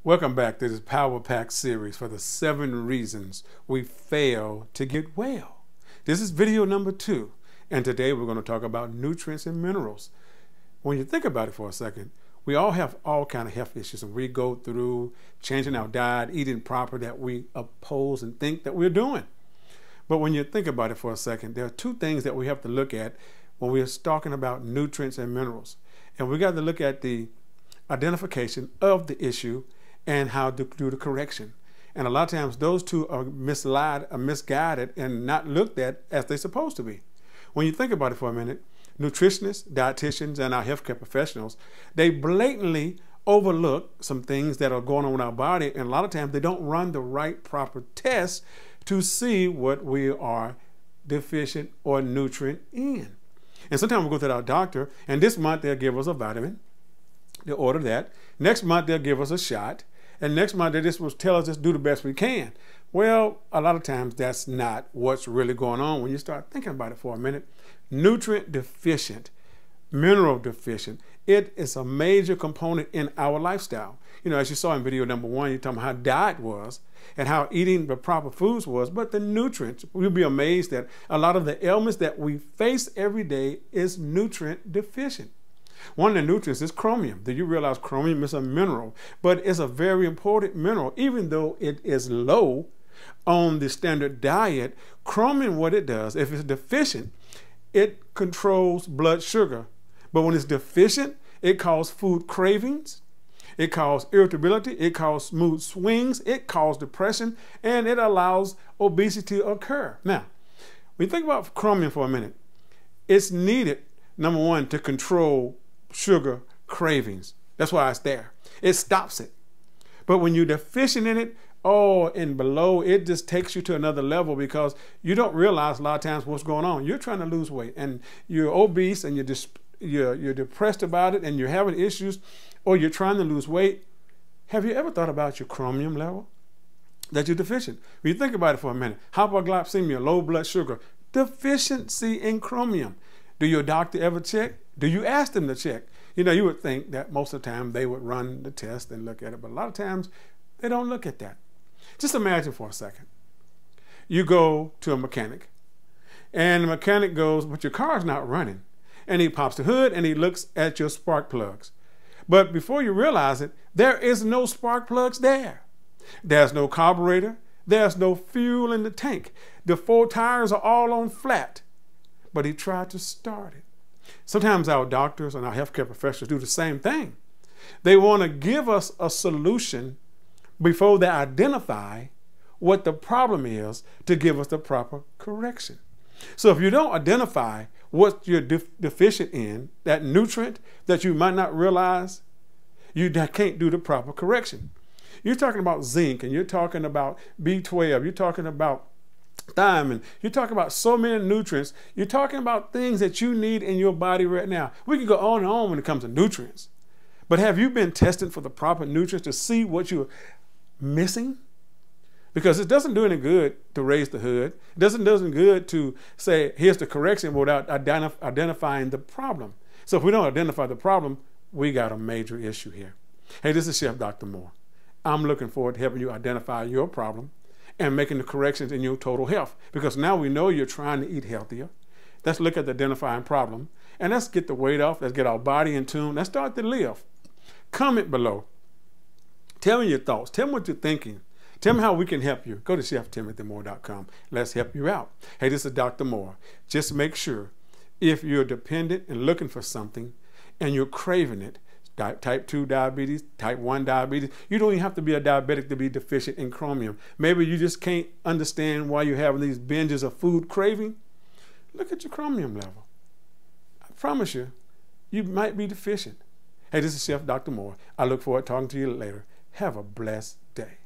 Welcome back to this Power Pack series for the 7 reasons we fail to get well. This is video number 2, and today we're going to talk about nutrients and minerals. When you think about it for a second, we all have all kind of health issues, and we go through changing our diet, eating proper, that we oppose and think that we're doing. But when you think about it for a second, there are 2 things that we have to look at when we're talking about nutrients and minerals. And we got to look at the identification of the issue and how to do the correction. And a lot of times those 2 are misguided and not looked at as they're supposed to be. When you think about it for a minute, nutritionists, dietitians, and our healthcare professionals, they blatantly overlook some things that are going on in our body, and a lot of times they don't run the right proper tests to see what we are deficient or nutrient in. And sometimes we go to our doctor, and this month they'll give us a vitamin. They'll order that. Next month they'll give us a shot. And next month they just will tell us to do the best we can. Well, a lot of times that's not what's really going on when you start thinking about it for a minute. Nutrient deficient, mineral deficient, it is a major component in our lifestyle. You know, as you saw in video number 1, you're talking about how diet was and how eating the proper foods was, but the nutrients, we'll be amazed that a lot of the ailments that we face every day is nutrient deficient. One of the nutrients is chromium. Do you realize chromium is a mineral, but it's a very important mineral, even though it is low on the standard diet. Chromium, what it does, if it's deficient, it controls blood sugar. But when it's deficient, it causes food cravings, it causes irritability, it causes mood swings, it causes depression, and it allows obesity to occur. Now, when you think about chromium for a minute, it's needed, number 1, to control sugar cravings. That's why it's there. It stops it. But when you're deficient in it, and below, it just takes you to another level, because you don't realize a lot of times what's going on. You're trying to lose weight and you're obese and you're depressed about it and you're having issues, or you're trying to lose weight. Have you ever thought about your chromium level that you're deficient? When you think about it for a minute, hypoglycemia, low blood sugar, deficiency in chromium. Do your doctor ever check? Do you ask them to check? You know, you would think that most of the time they would run the test and look at it, but a lot of times they don't look at that. Just imagine for a second. You go to a mechanic, and the mechanic goes, but your car's not running. And he pops the hood and he looks at your spark plugs. But before you realize it, there is no spark plugs there. There's no carburetor. There's no fuel in the tank. The 4 tires are all on flat. But he tried to start it. Sometimes our doctors and our healthcare professionals do the same thing. They want to give us a solution before they identify what the problem is to give us the proper correction. So if you don't identify what you're deficient in, that nutrient that you might not realize, you can't do the proper correction. You're talking about zinc, and you're talking about B12, you're talking about thiamine, you're talking about so many nutrients, you're talking about things that you need in your body right now. We can go on and on when it comes to nutrients. But have you been tested for the proper nutrients to see what you're missing? Because it doesn't do any good to raise the hood. It doesn't do any good to say, here's the correction, without identifying the problem. So if we don't identify the problem, we got a major issue here. Hey, this is Chef Dr. Moore. I'm looking forward to helping you identify your problem and making the corrections in your total health. Because now we know you're trying to eat healthier. Let's look at the identifying problem, and let's get the weight off. Let's get our body in tune. Let's start to live. Comment below. Tell me your thoughts. Tell me what you're thinking. Tell me how we can help you. Go to ChefTimothyMoore.com. Let's help you out. Hey, this is Dr. Moore. Just make sure, if you're dependent and looking for something and you're craving it, type 2 diabetes, type 1 diabetes, you don't even have to be a diabetic to be deficient in chromium. Maybe you just can't understand why you're having these binges of food craving. Look at your chromium level. I promise you, you might be deficient. Hey, this is Chef Dr. Moore. I look forward to talking to you later. Have a blessed day.